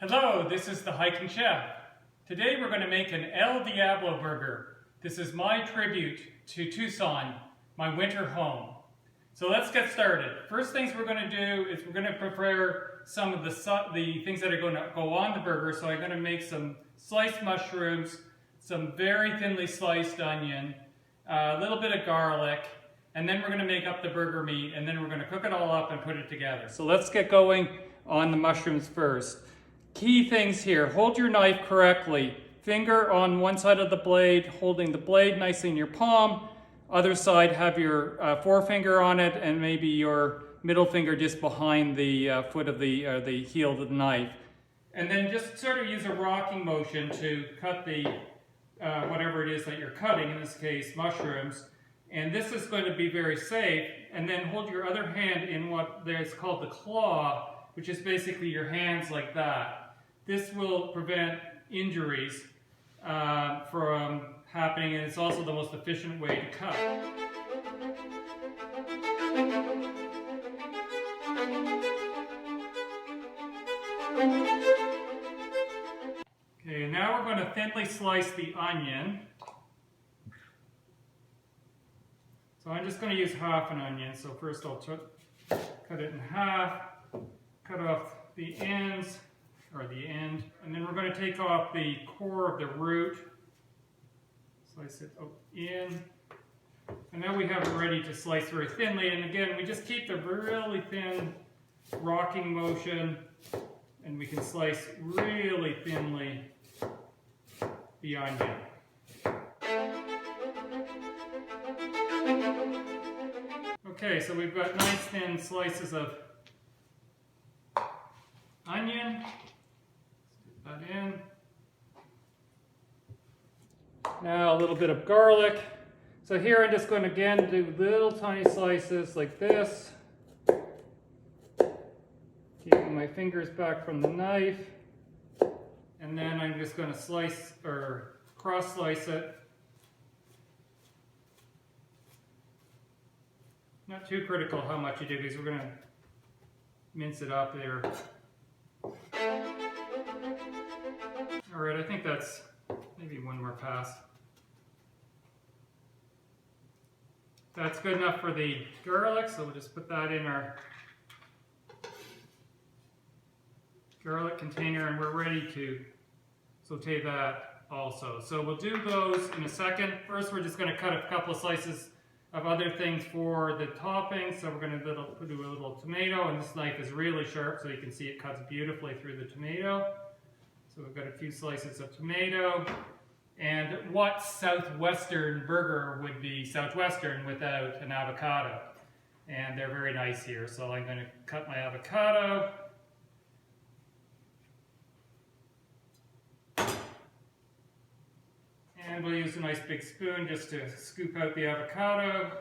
Hello, this is the Hiking Chef. Today we're going to make an El Diablo Burger. This is my tribute to Tucson, my winter home. So let's get started. First things we're going to do is we're going to prepare some of the things that are going to go on the burger. So I'm going to make some sliced mushrooms, some very thinly sliced onion, a little bit of garlic, and then we're going to make up the burger meat, and then we're going to cook it all up and put it together. So let's get going on the mushrooms first. Key things here: hold your knife correctly. Finger on one side of the blade, holding the blade nicely in your palm. Other side, have your forefinger on it and maybe your middle finger just behind the foot of the heel of the knife. And then just sort of use a rocking motion to cut the whatever it is that you're cutting, in this case mushrooms. And this is going to be very safe. And then hold your other hand in what is called the claw, which is basically your hands like that. This will prevent injuries from happening, and it's also the most efficient way to cut. Okay, now we're going to thinly slice the onion. So I'm just going to use half an onion. So first I'll cut it in half, cut off the ends, or the end, and then we're going to take off the core of the root, slice it in, and now we have it ready to slice very thinly. And again, we just keep the really thin rocking motion, and we can slice really thinly the onion. Okay, so we've got nice thin slices of onion. That in. Now a little bit of garlic. So here I'm just going to again do little tiny slices like this. Keeping my fingers back from the knife. And then I'm just going to slice or cross slice it. Not too critical how much you do because we're going to mince it up there. Alright, I think that's maybe one more pass. That's good enough for the garlic, so we'll just put that in our garlic container, and we're ready to saute that also. So we'll do those in a second. First, we're just going to cut a couple of slices of other things for the topping. So we're going to do a little tomato, and this knife is really sharp, so you can see it cuts beautifully through the tomato. So we've got a few slices of tomato. And what southwestern burger would be southwestern without an avocado? And they're very nice here. So I'm going to cut my avocado. And we'll use a nice big spoon just to scoop out the avocado.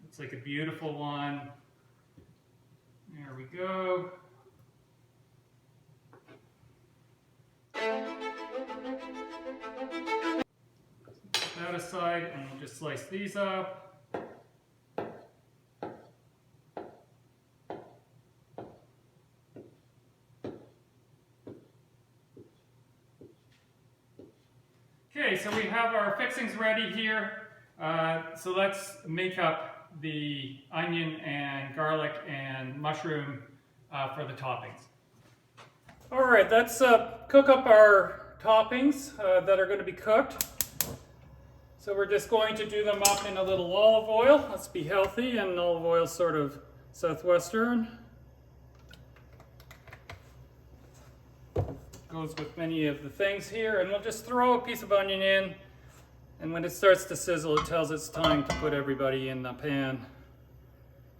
Looks like a beautiful one. There we go. Put that aside, and we'll just slice these up. Okay, so we have our fixings ready here. So let's make up the onion and garlic and mushroom for the toppings. All right, let's cook up our toppings that are going to be cooked. So we're just going to do them up in a little olive oil. Let's be healthy, and olive oil is sort of southwestern. Goes with many of the things here, and we'll just throw a piece of onion in, and when it starts to sizzle, it tells it's time to put everybody in the pan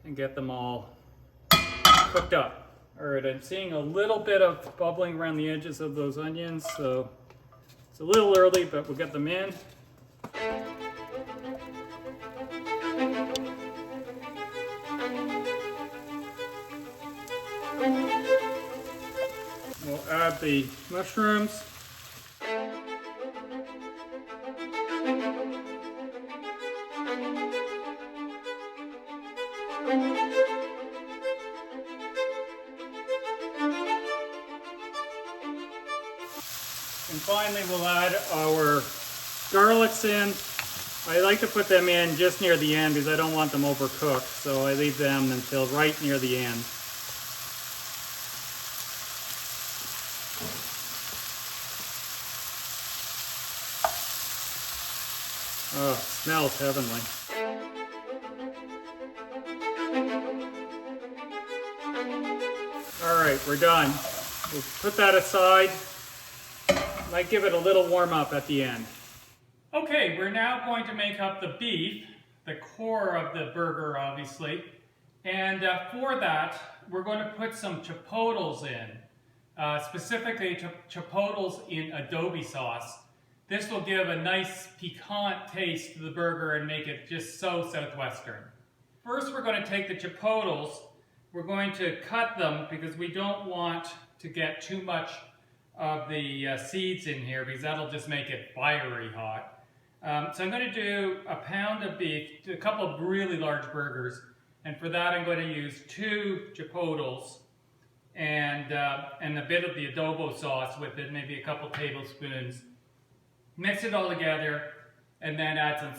and get them all cooked up. All right, I'm seeing a little bit of bubbling around the edges of those onions, so it's a little early, but we'll get them in. We'll add the mushrooms. finally we'll add our garlics in. I like to put them in just near the end because I don't want them overcooked, so I leave them until right near the end. Oh, it smells heavenly. All right, we're done. We'll put that aside. Might give it a little warm up at the end. Okay, we're now going to make up the beef, the core of the burger, obviously. And for that, we're going to put some chipotles in, specifically chipotles in adobo sauce. This will give a nice piquant taste to the burger and make it just so Southwestern. First, we're going to take the chipotles. We're going to cut them because we don't want to get too much of the seeds in here because that'll just make it fiery hot. So I'm going to do a pound of beef, a couple of really large burgers, and for that I'm going to use 2 chipotles and a bit of the adobo sauce with it, maybe a couple tablespoons. Mix it all together, and then add some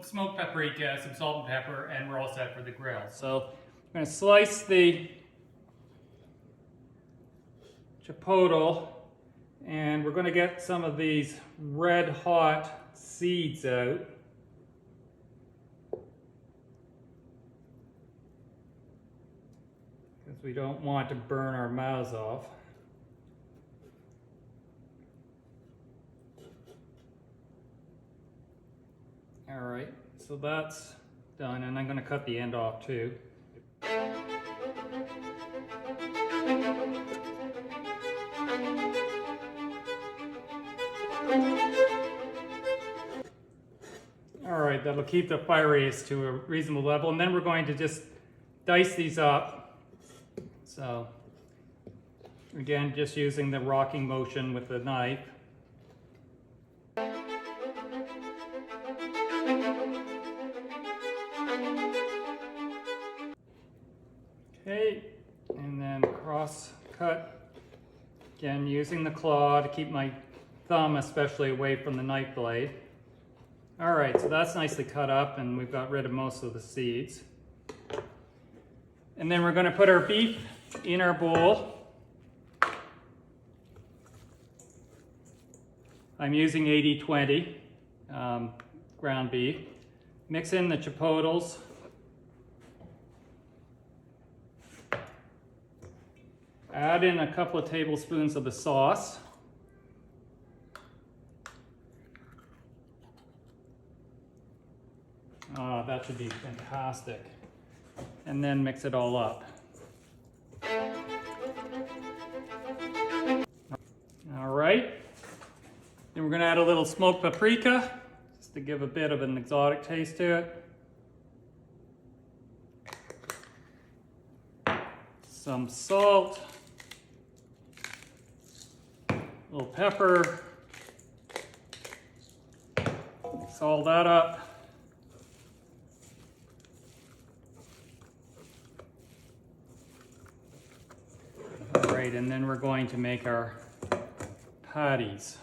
smoked paprika, some salt and pepper, and we're all set for the grill. So I'm going to slice the chipotle, and we're going to get some of these red hot seeds out. Because we don't want to burn our mouths off. All right, so that's done, and I'm going to cut the end off too. All right, that'll keep the fieriness to a reasonable level, and then we're going to just dice these up. So, again, just using the rocking motion with the knife. Okay, and then cross cut, again using the claw to keep my thumb especially away from the knife blade. All right, so that's nicely cut up and we've got rid of most of the seeds. And then we're going to put our beef in our bowl. I'm using 80-20 ground beef. Mix in the chipotles. Add in a couple of tablespoons of the sauce. Oh, that should be fantastic. And then mix it all up. All right. Then we're going to add a little smoked paprika, just to give a bit of an exotic taste to it. Some salt. A little pepper. Mix all that up. All right, and then we're going to make our patties.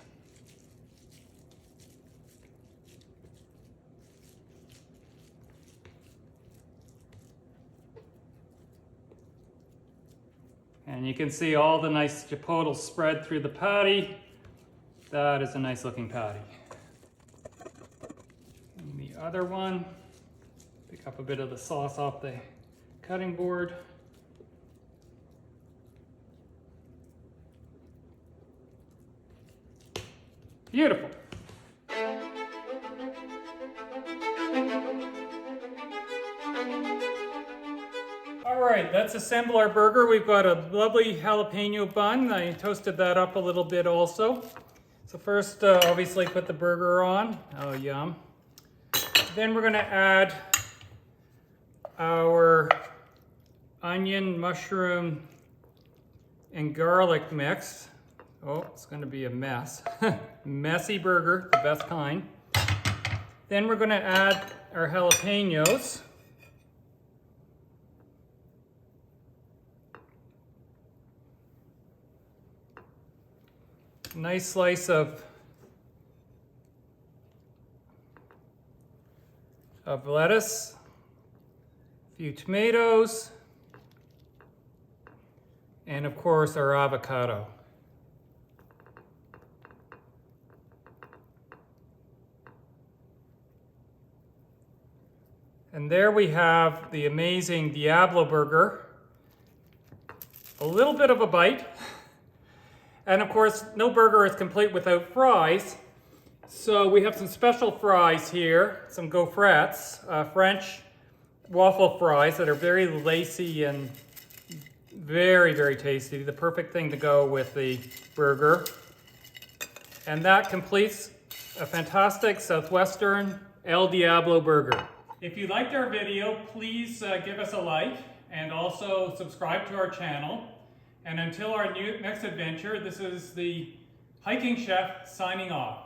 And you can see all the nice chipotles spread through the patty. That is a nice looking patty. And the other one, pick up a bit of the sauce off the cutting board. Beautiful. All right, let's assemble our burger. We've got a lovely jalapeno bun. I toasted that up a little bit also. So first, obviously put the burger on. Oh, yum. Then we're gonna add our onion, mushroom, and garlic mix. Oh, it's gonna be a mess. Messy burger, the best kind. Then we're gonna add our jalapenos. Nice slice of of lettuce, a few tomatoes, and of course our avocado. And there we have the amazing Diablo Burger. A little bit of a bite. And of course, no burger is complete without fries. So we have some special fries here, some Gaufrettes, French waffle fries that are very lacy and very, very tasty. The perfect thing to go with the burger. And that completes a fantastic Southwestern El Diablo Burger. If you liked our video, please give us a like and also subscribe to our channel. And until our next adventure, this is the Hiking Chef signing off.